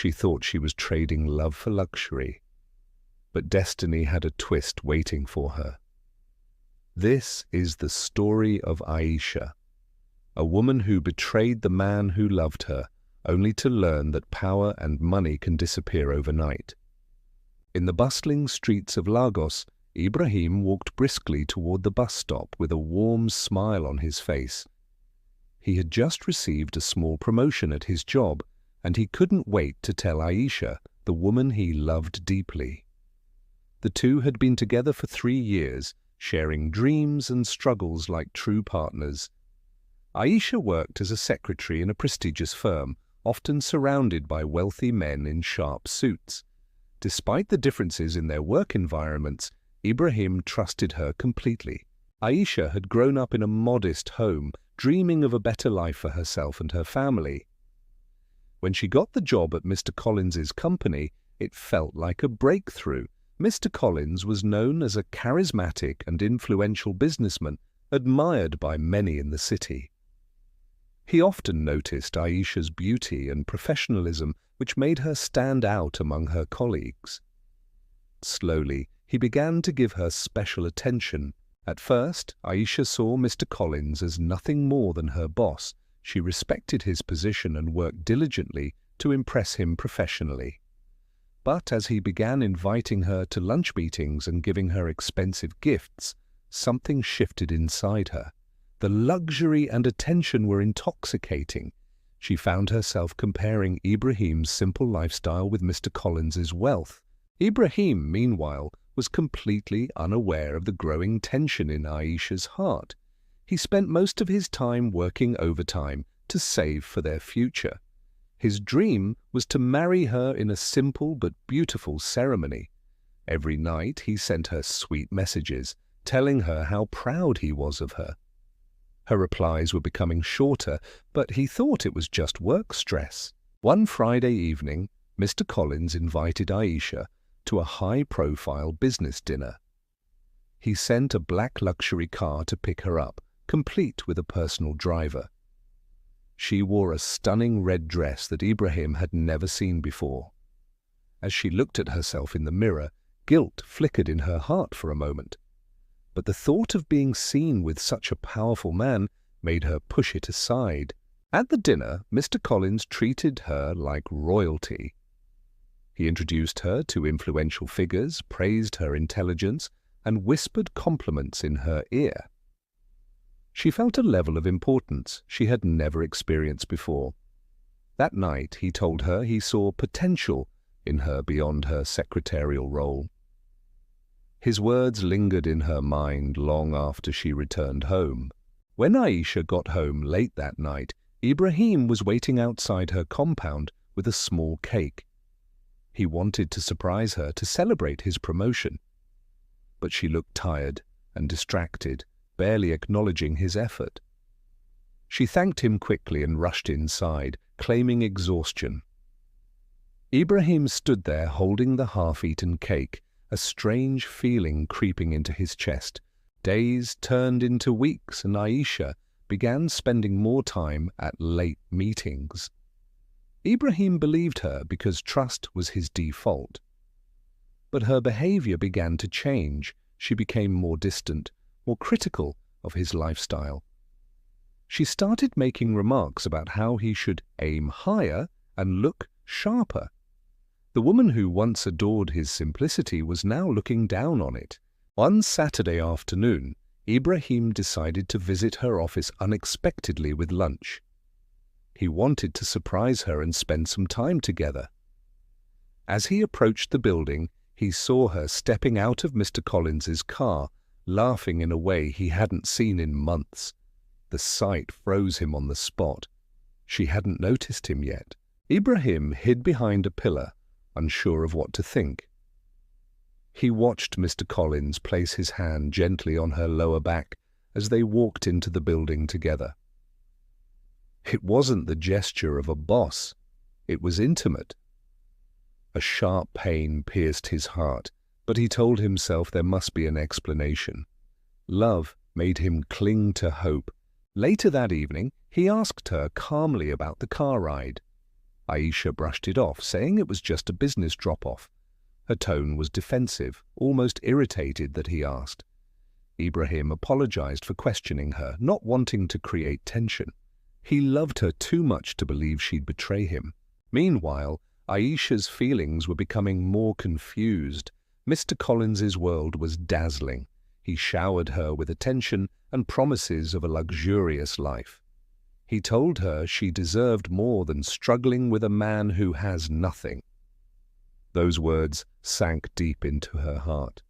She thought she was trading love for luxury, but destiny had a twist waiting for her. This is the story of Aisha, a woman who betrayed the man who loved her, only to learn that power and money can disappear overnight. In the bustling streets of Lagos, Ibrahim walked briskly toward the bus stop with a warm smile on his face. He had just received a small promotion at his job, and he couldn't wait to tell Aisha, the woman he loved deeply. The two had been together for 3 years, sharing dreams and struggles like true partners. Aisha worked as a secretary in a prestigious firm, often surrounded by wealthy men in sharp suits. Despite the differences in their work environments, Ibrahim trusted her completely. Aisha had grown up in a modest home, dreaming of a better life for herself and her family. When she got the job at Mr. Collins's company, it felt like a breakthrough. Mr. Collins was known as a charismatic and influential businessman, admired by many in the city. He often noticed Aisha's beauty and professionalism, which made her stand out among her colleagues. Slowly, he began to give her special attention. At first, Aisha saw Mr. Collins as nothing more than her boss. She respected his position and worked diligently to impress him professionally. But as he began inviting her to lunch meetings and giving her expensive gifts, something shifted inside her. The luxury and attention were intoxicating. She found herself comparing Ibrahim's simple lifestyle with Mr. Collins's wealth. Ibrahim, meanwhile, was completely unaware of the growing tension in Aisha's heart. He spent most of his time working overtime to save for their future. His dream was to marry her in a simple but beautiful ceremony. Every night he sent her sweet messages, telling her how proud he was of her. Her replies were becoming shorter, but he thought it was just work stress. One Friday evening, Mr. Collins invited Aisha to a high-profile business dinner. He sent a black luxury car to pick her up, complete with a personal driver. She wore a stunning red dress that Ibrahim had never seen before. As she looked at herself in the mirror, guilt flickered in her heart for a moment. But the thought of being seen with such a powerful man made her push it aside. At the dinner, Mr. Collins treated her like royalty. He introduced her to influential figures, praised her intelligence, and whispered compliments in her ear. She felt a level of importance she had never experienced before. That night he told her he saw potential in her beyond her secretarial role. His words lingered in her mind long after she returned home. When Aisha got home late that night, Ibrahim was waiting outside her compound with a small cake. He wanted to surprise her to celebrate his promotion. But she looked tired and distracted, barely acknowledging his effort. She thanked him quickly and rushed inside, claiming exhaustion. Ibrahim stood there holding the half-eaten cake, a strange feeling creeping into his chest. Days turned into weeks, and Aisha began spending more time at late meetings. Ibrahim believed her because trust was his default. But her behavior began to change. She became more distant, more critical of his lifestyle. She started making remarks about how he should aim higher and look sharper. The woman who once adored his simplicity was now looking down on it. One Saturday afternoon, Ibrahim decided to visit her office unexpectedly with lunch. He wanted to surprise her and spend some time together. As he approached the building, he saw her stepping out of Mr. Collins's car, laughing in a way he hadn't seen in months. The sight froze him on the spot. She hadn't noticed him yet. Ibrahim hid behind a pillar, unsure of what to think. He watched Mr. Collins place his hand gently on her lower back as they walked into the building together. It wasn't the gesture of a boss. It was intimate. A sharp pain pierced his heart, but he told himself there must be an explanation. Love made him cling to hope. Later that evening, he asked her calmly about the car ride. Aisha brushed it off, saying it was just a business drop-off. Her tone was defensive, almost irritated that he asked. Ibrahim apologized for questioning her, not wanting to create tension. He loved her too much to believe she'd betray him. Meanwhile, Aisha's feelings were becoming more confused. Mr. Collins's world was dazzling. He showered her with attention and promises of a luxurious life. He told her she deserved more than struggling with a man who has nothing. Those words sank deep into her heart.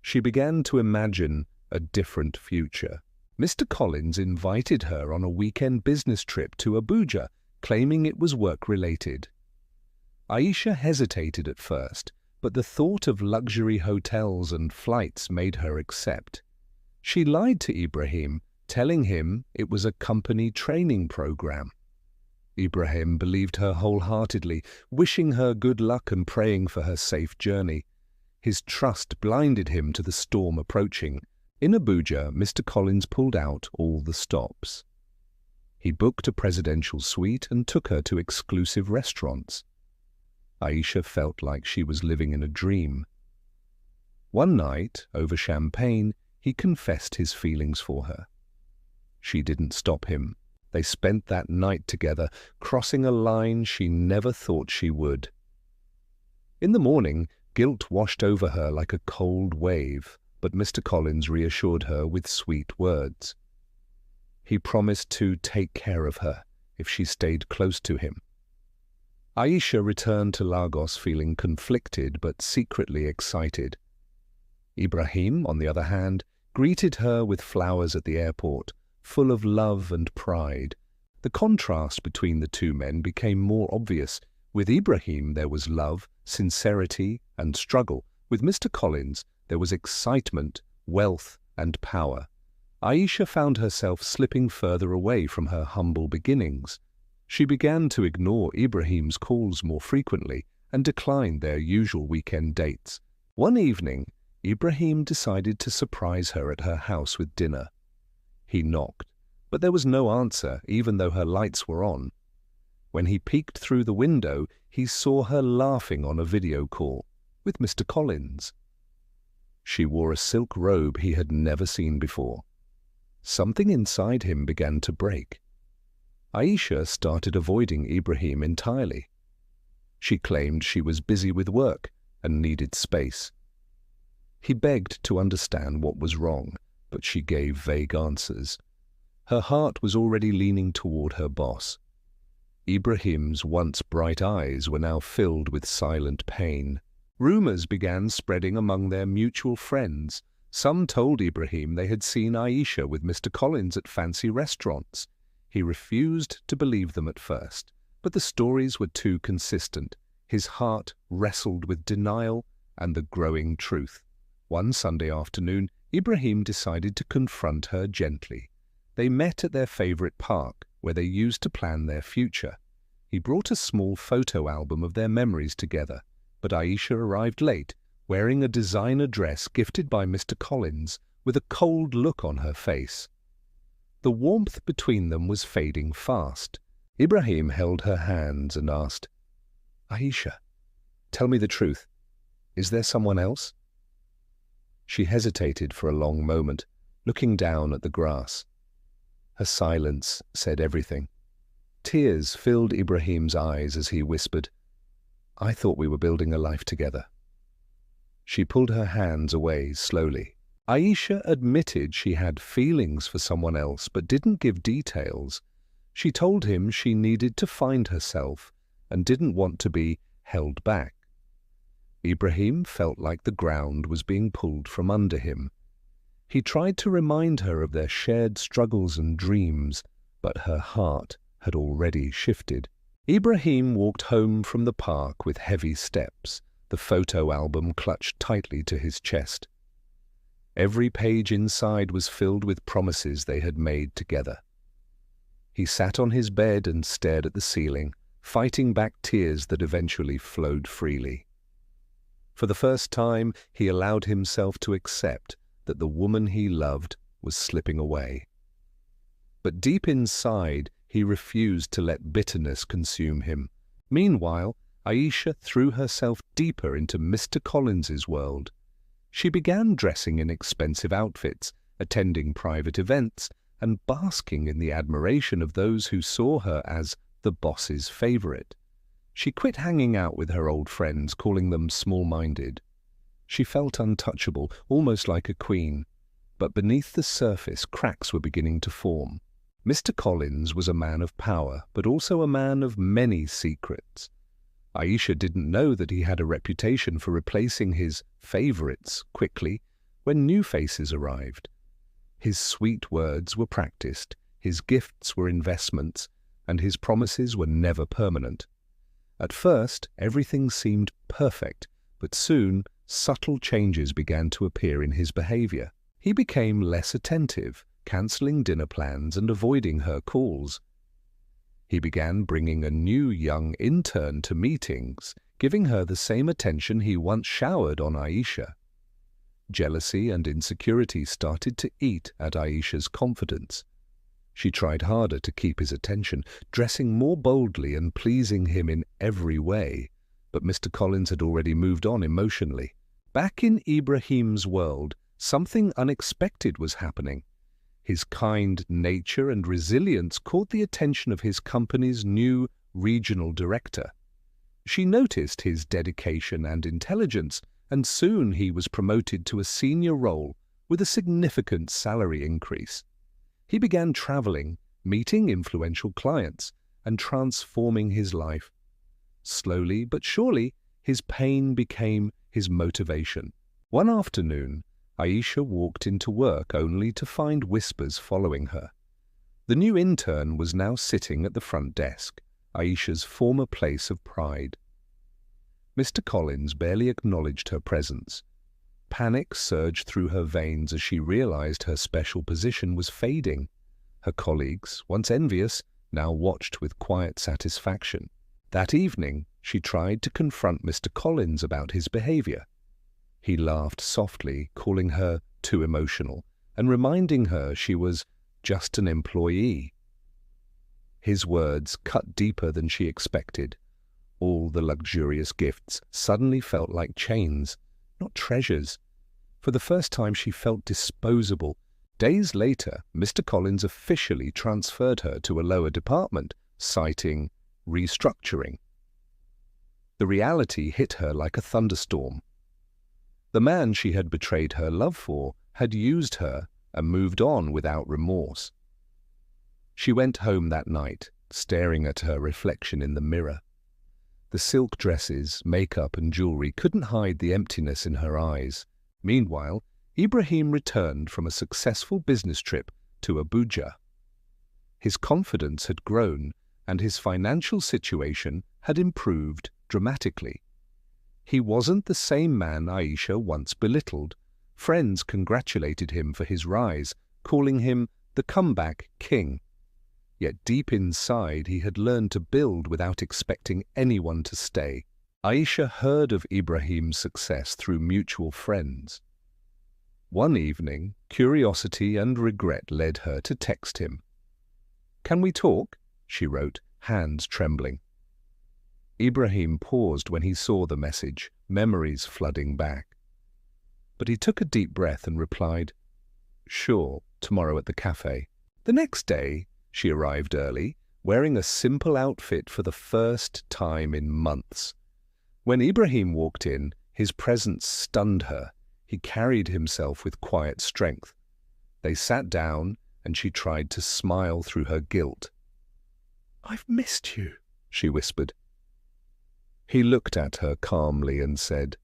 She began to imagine a different future. Mr. Collins invited her on a weekend business trip to Abuja, claiming it was work-related. Aisha hesitated at first, but the thought of luxury hotels and flights made her accept. She lied to Ibrahim, telling him it was a company training program. Ibrahim believed her wholeheartedly, wishing her good luck and praying for her safe journey. His trust blinded him to the storm approaching. In Abuja, Mr. Collins pulled out all the stops. He booked a presidential suite and took her to exclusive restaurants. Aisha felt like she was living in a dream. One night, over champagne, he confessed his feelings for her. She didn't stop him. They spent that night together, crossing a line she never thought she would. In the morning, guilt washed over her like a cold wave, but Mr. Collins reassured her with sweet words. He promised to take care of her if she stayed close to him. Aisha returned to Lagos feeling conflicted but secretly excited. Ibrahim, on the other hand, greeted her with flowers at the airport, full of love and pride. The contrast between the two men became more obvious. With Ibrahim there was love, sincerity, and struggle. With Mr. Collins there was excitement, wealth, and power. Aisha found herself slipping further away from her humble beginnings. She began to ignore Ibrahim's calls more frequently and declined their usual weekend dates. One evening, Ibrahim decided to surprise her at her house with dinner. He knocked, but there was no answer, even though her lights were on. When he peeked through the window, he saw her laughing on a video call with Mr. Collins. She wore a silk robe he had never seen before. Something inside him began to break. Aisha started avoiding Ibrahim entirely. She claimed she was busy with work and needed space. He begged to understand what was wrong, but she gave vague answers. Her heart was already leaning toward her boss. Ibrahim's once bright eyes were now filled with silent pain. Rumors began spreading among their mutual friends. Some told Ibrahim they had seen Aisha with Mr. Collins at fancy restaurants. He refused to believe them at first, but the stories were too consistent. His heart wrestled with denial and the growing truth. One Sunday afternoon, Ibrahim decided to confront her gently. They met at their favorite park, where they used to plan their future. He brought a small photo album of their memories together, but Aisha arrived late, wearing a designer dress gifted by Mr. Collins, with a cold look on her face. The warmth between them was fading fast. Ibrahim held her hands and asked, "Aisha, tell me the truth. Is there someone else?" She hesitated for a long moment, looking down at the grass. Her silence said everything. Tears filled Ibrahim's eyes as he whispered, "I thought we were building a life together." She pulled her hands away slowly. Aisha admitted she had feelings for someone else but didn't give details. She told him she needed to find herself and didn't want to be held back. Ibrahim felt like the ground was being pulled from under him. He tried to remind her of their shared struggles and dreams, but her heart had already shifted. Ibrahim walked home from the park with heavy steps, the photo album clutched tightly to his chest. Every page inside was filled with promises they had made together. He sat on his bed and stared at the ceiling, fighting back tears that eventually flowed freely. For the first time, he allowed himself to accept that the woman he loved was slipping away. But deep inside, He refused to let bitterness consume him. Meanwhile, Aisha threw herself deeper into Mr. Collins's world. She began dressing in expensive outfits, attending private events, and basking in the admiration of those who saw her as the boss's favorite. She quit hanging out with her old friends, calling them small-minded. She felt untouchable, almost like a queen, but beneath the surface cracks were beginning to form. Mr. Collins was a man of power, but also a man of many secrets. Aisha didn't know that he had a reputation for replacing his favorites quickly when new faces arrived. His sweet words were practiced, his gifts were investments, and his promises were never permanent. At first, everything seemed perfect, but soon subtle changes began to appear in his behavior. He became less attentive, cancelling dinner plans and avoiding her calls. He began bringing a new young intern to meetings, giving her the same attention he once showered on Aisha. Jealousy and insecurity started to eat at Aisha's confidence. She tried harder to keep his attention, dressing more boldly and pleasing him in every way, but Mr. Collins had already moved on emotionally. Back in Ibrahim's world, something unexpected was happening. His kind nature and resilience caught the attention of his company's new regional director. She noticed his dedication and intelligence, and soon he was promoted to a senior role with a significant salary increase. He began traveling, meeting influential clients, and transforming his life. Slowly but surely, his pain became his motivation. One afternoon, Aisha walked into work only to find whispers following her. The new intern was now sitting at the front desk, Aisha's former place of pride. Mr. Collins barely acknowledged her presence. Panic surged through her veins as she realized her special position was fading. Her colleagues, once envious, now watched with quiet satisfaction. That evening, she tried to confront Mr. Collins about his behavior. He laughed softly, calling her too emotional, and reminding her she was just an employee. His words cut deeper than she expected. All the luxurious gifts suddenly felt like chains, not treasures. For the first time she felt disposable. Days later, Mr. Collins officially transferred her to a lower department, citing restructuring. The reality hit her like a thunderstorm. The man she had betrayed her love for had used her and moved on without remorse. She went home that night, staring at her reflection in the mirror. The silk dresses, makeup and jewelry couldn't hide the emptiness in her eyes. Meanwhile, Ibrahim returned from a successful business trip to Abuja. His confidence had grown and his financial situation had improved dramatically. He wasn't the same man Aisha once belittled. Friends congratulated him for his rise, calling him the comeback king. Yet deep inside he had learned to build without expecting anyone to stay. Aisha heard of Ibrahim's success through mutual friends. One evening, curiosity and regret led her to text him. "Can we talk?" she wrote, hands trembling. Ibrahim paused when he saw the message, memories flooding back. But he took a deep breath and replied, "Sure, tomorrow at the cafe." The next day, she arrived early, wearing a simple outfit for the first time in months. When Ibrahim walked in, his presence stunned her. He carried himself with quiet strength. They sat down, and she tried to smile through her guilt. "I've missed you," she whispered. He looked at her calmly and said,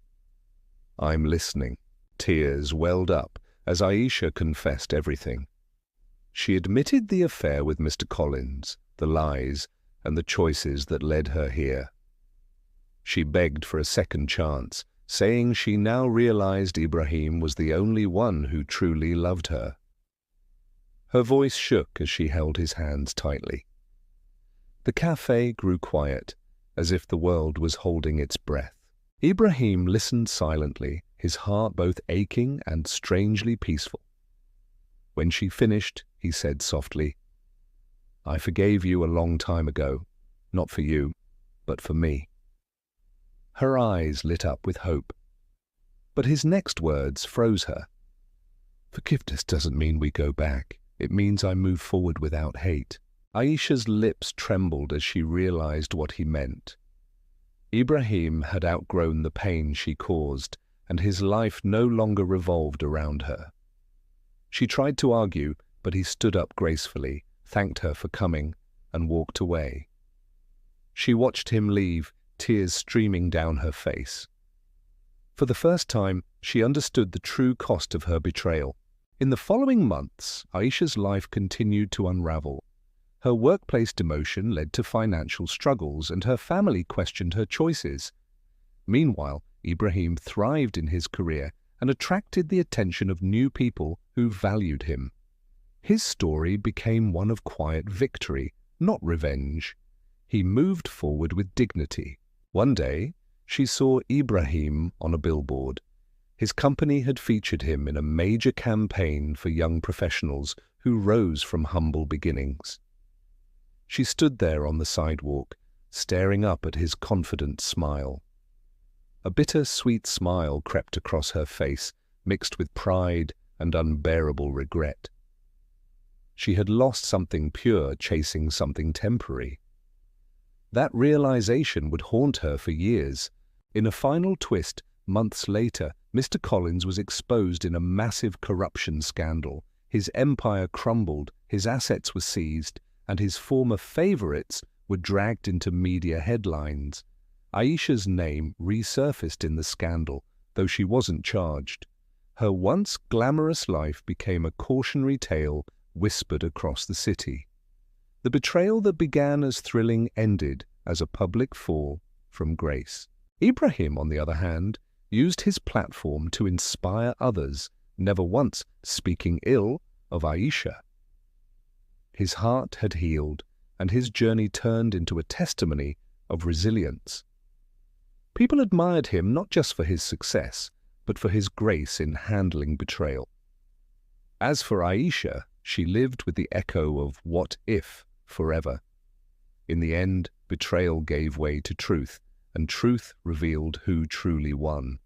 "I'm listening." Tears welled up as Aisha confessed everything. She admitted the affair with Mr. Collins, the lies, and the choices that led her here. She begged for a second chance, saying she now realized Ibrahim was the only one who truly loved her. Her voice shook as she held his hands tightly. The cafe grew quiet, as if the world was holding its breath. Ibrahim listened silently, his heart both aching and strangely peaceful. When she finished, he said softly, I forgave you a long time ago, not for you, but for me." Her eyes lit up with hope. But his next words froze her. "Forgiveness doesn't mean we go back. It means I move forward without hate." Aisha's lips trembled as she realized what he meant. Ibrahim had outgrown the pain she caused, and his life no longer revolved around her. She tried to argue, but he stood up gracefully, thanked her for coming, and walked away. She watched him leave, tears streaming down her face. For the first time, she understood the true cost of her betrayal. In the following months, Aisha's life continued to unravel. Her workplace demotion led to financial struggles, and her family questioned her choices. Meanwhile, Ibrahim thrived in his career and attracted the attention of new people who valued him. His story became one of quiet victory, not revenge. He moved forward with dignity. One day, she saw Ibrahim on a billboard. His company had featured him in a major campaign for young professionals who rose from humble beginnings. She stood there on the sidewalk, staring up at his confident smile. A bitter-sweet smile crept across her face, mixed with pride and unbearable regret. She had lost something pure, chasing something temporary. That realization would haunt her for years. In a final twist, months later, Mr. Collins was exposed in a massive corruption scandal. His empire crumbled, his assets were seized, and his former favorites were dragged into media headlines. Aisha's name resurfaced in the scandal, though she wasn't charged. Her once glamorous life became a cautionary tale whispered across the city. The betrayal that began as thrilling ended as a public fall from grace. Ibrahim, on the other hand, used his platform to inspire others, never once speaking ill of Aisha. His heart had healed, and his journey turned into a testimony of resilience. People admired him not just for his success, but for his grace in handling betrayal. As for Aisha, she lived with the echo of "what if" forever. In the end, betrayal gave way to truth, and truth revealed who truly won.